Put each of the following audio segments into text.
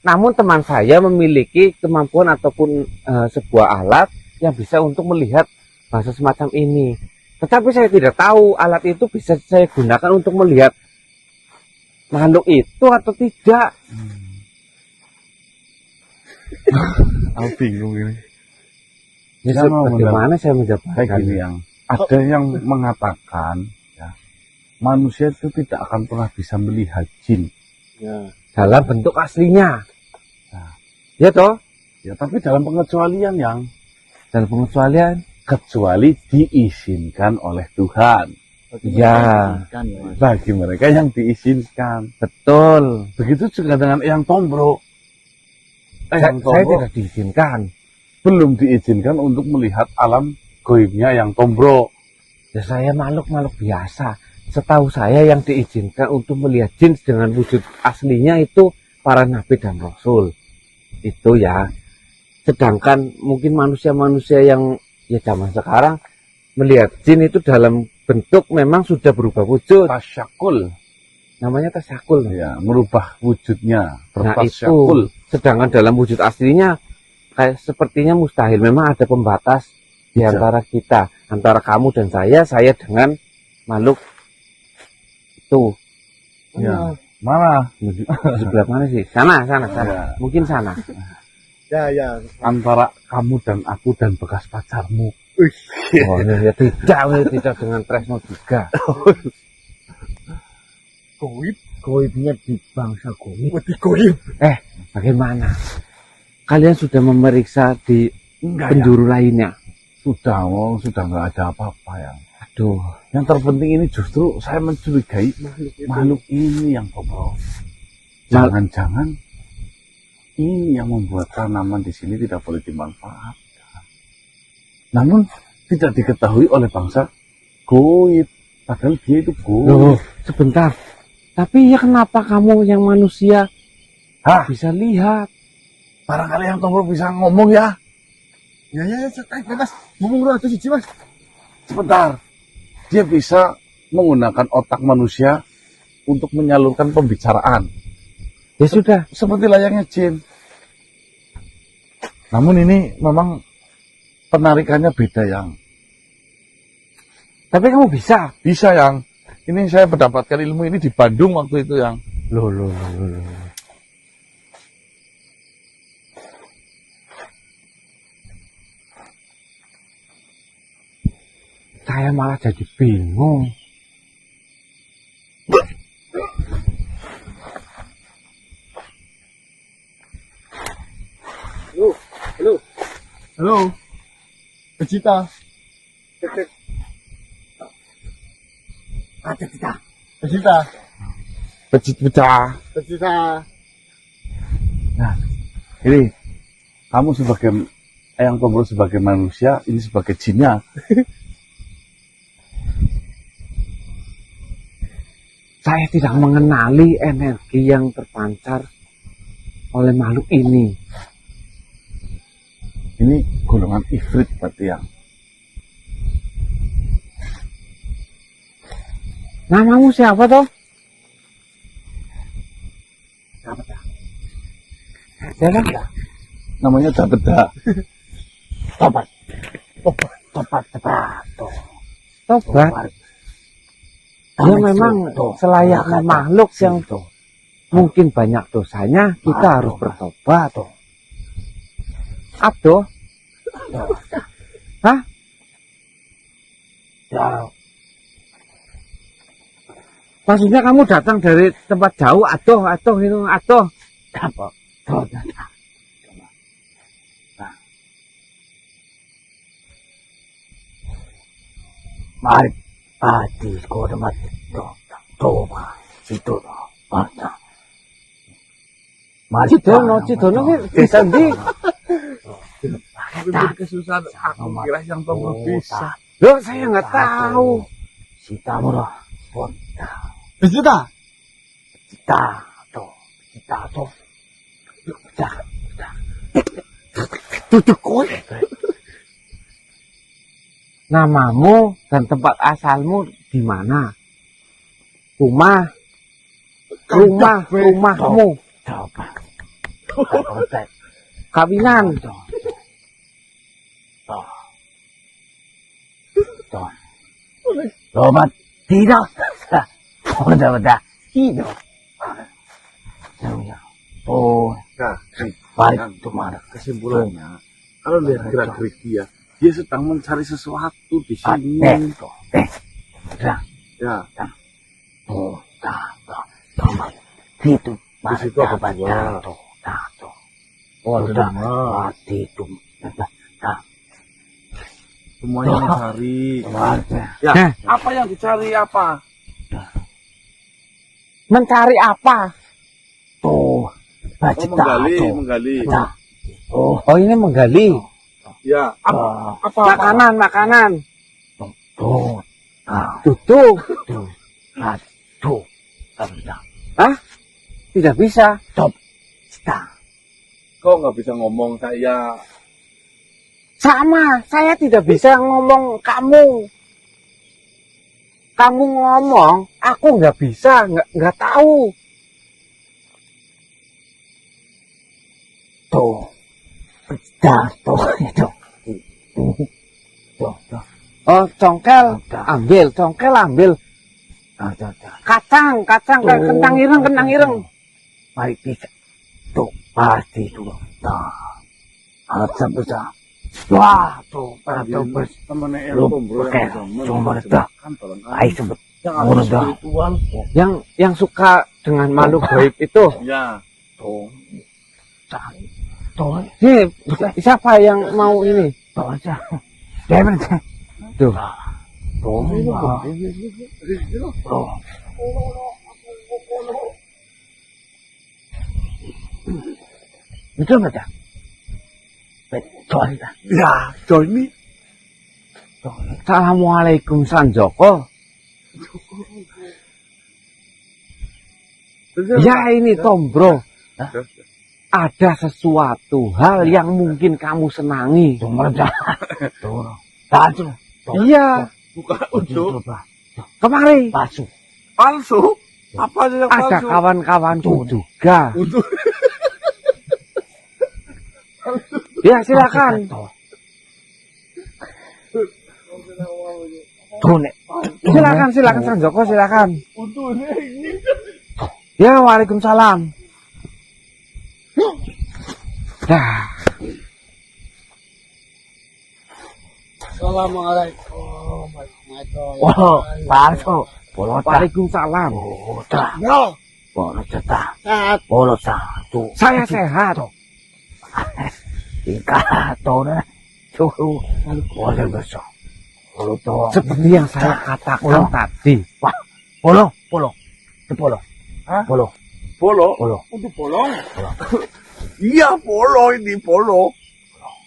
Namun teman saya memiliki kemampuan ataupun sebuah alat yang bisa untuk melihat bahasa semacam ini. Tetapi saya tidak tahu alat itu bisa saya gunakan untuk melihat makhluk itu atau tidak. Aku bingung ini. Ya, bagaimana saya menjawab kayak gini yang ada yang mengatakan ya, manusia itu tidak akan pernah bisa melihat jin ya, dalam bentuk aslinya. Nah, ya toh? Ya, tapi dalam pengecualian yang dalam pengecualian kecuali diizinkan oleh Tuhan. Ya, bagi mereka yang diizinkan. Betul. Begitu juga dengan Eyang Tombro. Saya tidak diizinkan. Belum diizinkan untuk melihat alam goibnya Eyang Tombro. Ya, saya makhluk-makhluk biasa. Setahu saya yang diizinkan untuk melihat jin dengan wujud aslinya itu para nabi dan rasul. Itu ya. Sedangkan mungkin manusia-manusia yang ya zaman sekarang melihat jin itu dalam bentuk memang sudah berubah wujud. Tasyakul. Namanya tasyakul. Ya, merubah wujudnya. Nah itu. Sedangkan dalam wujud aslinya kayak sepertinya mustahil. Memang ada pembatas di antara kita, antara kamu dan saya dengan makhluk itu. Ya. Mana? Sebelah mana sih? Sana. Ya. Mungkin sana. Ya. Antara kamu dan aku dan bekas pacarmu. Oh ya tidak dengan Tresno juga. Goibnya di bangsa goib. Bagaimana? Kalian sudah memeriksa di penjuru lainnya? Sudah nggak ada apa-apa ya. Aduh, yang terpenting ini justru saya mencurigai makhluk ini yang Tombro. Jangan-jangan ini yang membuat tanaman di sini tidak boleh dimanfaatkan. Namun tidak diketahui oleh bangsa goib. Padahal dia itu goib. Loh, sebentar. Tapi ya kenapa kamu yang manusia bisa lihat? Barangkali yang Tombro bisa ngomong ya. Ya, Mas. Ngomong dulu itu sih, Mas. Sebentar. Dia bisa menggunakan otak manusia untuk menyalurkan pembicaraan. Ya sudah. Seperti layaknya jin. Namun ini memang penarikannya beda yang. Tapi kamu bisa? Bisa yang. Ini saya mendapatkan ilmu ini di Bandung waktu itu yang. Loh. Saya malah jadi bingung. Halo. Pecita. Pecita. Nah, ini kamu sebagai Eyang Tombro sebagai manusia, ini sebagai jinnya. Saya tidak mengenali energi yang terpancar oleh makhluk ini. Ini golongan ifrit berarti yang. Namamu siapa toh? Siapa? Namanya Dabeda. Tobat. Dia memang selayaknya makhluk yang mungkin banyak dosanya, kita harus bertobat. Abdo? Hah? Ya. Maksudnya kamu datang dari tempat jauh, atoh. Apa? Mari. Ati sekolah mati toba situ mata. Cidono ini desa ndi? Kesusahan aku kira yang Tombro bisa. Loh, saya nggak tahu. Cita murah. Pecita. Duduk kowe. Namamu dan tempat asalmu di mana? Rumahmu. Protek. Kawinan. Lobat tidak. Udah hidup. Oh, Nah, balik itu mana? kesimpulannya, kalau lihat gerak-gerik dia sedang mencari sesuatu di sini. Ya, Ya, tuh, tomat. Itu di situ apa baca tuh? tuh. Oh, ada Udah lima. mati itu. Semuanya mencari. Warga. Ya, Hah? apa yang dicari apa? Mencari apa? Tuh, baca Menggali. Oh, Oh, ini menggali. Ya, apa? Makanan. tuh, Tutup. tuh, tuh, Hah? Tidak bisa. Cita. Kok nggak bisa ngomong saya? Sama, saya tidak bisa ngomong kamu. Kamu ngomong, aku nggak bisa, nggak tahu. Tuh, tuh, itu. Tuh. Oh, congkel, Udah. ambil. Kacang, kentang ireng. Mari bisa. Tuh, pasti itu. Nah, harus bisa. Wah, tuh, tuh, Temennya Lu Elton, bro, pakai yang cuma bisa dah. kantor, kan? Ayo sebut. Yang Udah. ada spiritual. Yang suka dengan makhluk gaib itu. Ya, tuh. Tuh, Ini siapa yang mau ini? tuh aja. Jangan. Tuh. Tuh, tuh. Betul nggak? Betul. Ya, Johnny. Assalamualaikum Sanjoko. Ya ini Tom Bro. Ada sesuatu hal yang mungkin kamu senangi. Tuh, mereka. Tuh. Baju. Iya, Bukan untuk kemari. Baju. palsu. Apa aja yang Ada palsu? kawan-kawanku juga. Untuk Ya silakan. Tuh, nek. Silakan Sanjoko, silakan. untuk ini. Ya, waalaikumsalam. Dah. Assalamualaikum warahmatullahi Oh, baju. Bolota. Waalaikumsalam. Bolota. Bro, Bolota. sehat. Bolota. Tuh. Saya sehat. Tingkah tona suhu boleh besok. Polo to. Seperti yang saya katakan tadi. Polo. Itu polo. Hah? Polo. Polo. Polo. Untuk bolong. Iya, polo ini polo.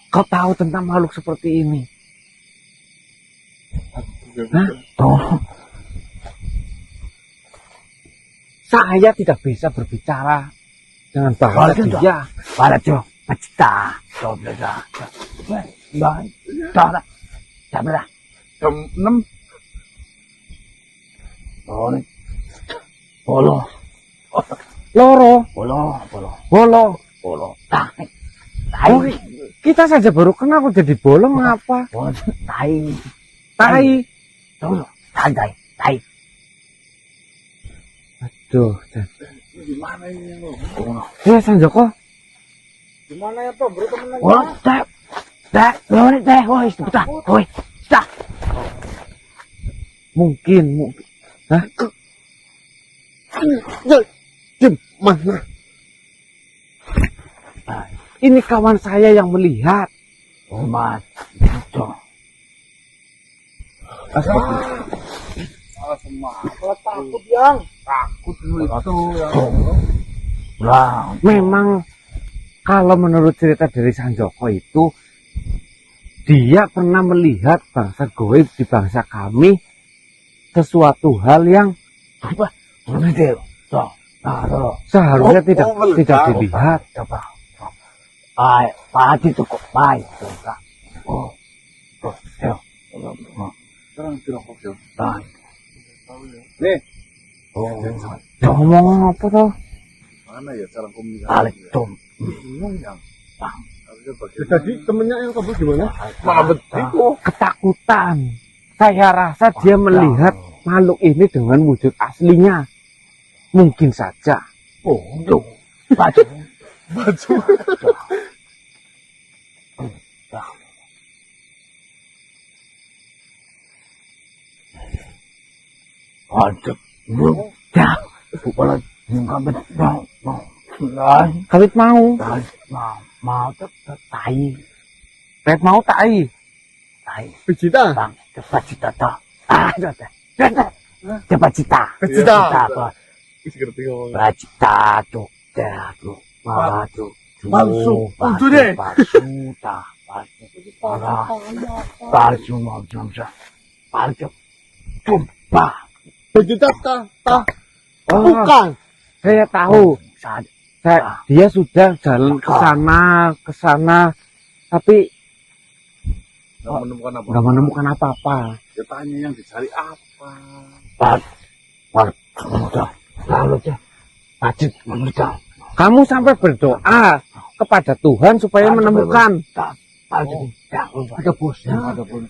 Kau tahu tentang makhluk seperti ini? Hah? Tuh. Saya tidak bisa berbicara dengan bahasa Kalau dia. Pada tuh. Pecita. Tuh beda. Baik. Dah. Dah beda. Jam 6. Polo. Loro, Polo. bolo. Tai. Oh, kita saja baru kenal kok jadi bolong apa? Polo. Tai. Tai. Tuh. Tai. Aduh. Di mana ini lo? Ya Sanjoko. Di mana ya, Tom? Bro, temen lagi. Polo. Woi, sebentar. Woi. Stop. Mungkin. Hah? Dim, mana? Ini kawan saya yang melihat. Umat. Tuh. Kalau takut yang takut itu yang Lah. Memang kalau menurut cerita dari Sanjoko itu, dia pernah melihat bangsa goib di bangsa kami sesuatu hal yang Apa? Begitu. Tuh. Tuh. seharusnya Oh, tidak dilihat. Coba. Ay, pati tuh kok baik. Oh. Tuh. sekarang dirokok ya. Baik. Nih, Oh. Ngomong apa tuh? mana ya cara komunikasi? Balik tuh. bingung yang Jadi temennya yang kabur gimana? malah begitu. Ketakutan. Saya rasa dia melihat makhluk ini dengan wujud aslinya. Mungkin saja. Oh, tuh. Baju. Baju. Ya, Bukan yung kabit mau. Lai. kawit mau. Mau tai. Red mau tai. Tai. Pecita. Bang, cepat cita ta. Cepat cita. Cita. Apa? Ngerti ngomong. Bacita tuh. Tuh. Baju. Palsu. Palsu deh. Palsu ta. Palsu mau jamsa. Palsu. Coba. Pecita bukan. Saya tahu. Dia sudah jalan ke sana, tapi Nggak menemukan apa. nggak menemukan apa-apa. Ya tanya yang dicari apa. Lalu aja. Baju. Mereka. Kamu sampai berdoa kepada Tuhan supaya menemukan. Baju. Ada bosnya. Ada bos.